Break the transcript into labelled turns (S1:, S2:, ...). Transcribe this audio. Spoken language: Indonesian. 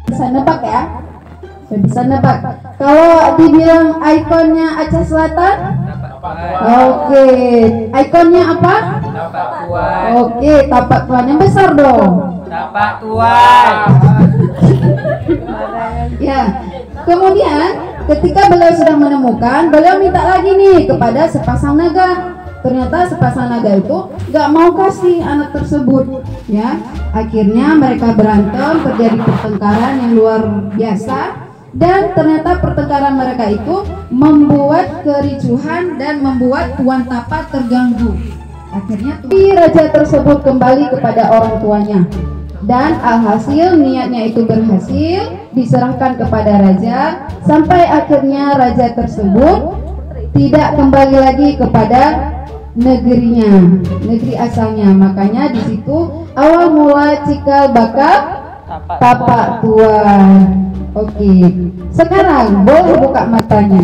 S1: Bisa nebak ya? Saya bisa nebak. Kalau dibilang ikonnya Aceh Selatan? Oke. Ikonnya apa?
S2: Tapak Tuan.
S1: Oke, tapak Tuan yang besar dong.
S2: Tapak Tuan.
S1: Ya. Kemudian ketika beliau sudah menemukan, beliau minta lagi nih kepada sepasang naga. Ternyata sepasang naga itu gak mau kasih anak tersebut, ya. Akhirnya mereka berantem, terjadi pertengkaran yang luar biasa, dan ternyata pertengkaran mereka itu membuat kericuhan dan membuat Tuan Tapak terganggu. Akhirnya raja tersebut kembali kepada orang tuanya, dan alhasil niatnya itu berhasil, diserahkan kepada raja, sampai akhirnya raja tersebut tidak kembali lagi kepada negerinya, negeri asalnya. Makanya di situ awal mula cikal bakal tapak Tuan. Oke, sekarang boleh buka matanya.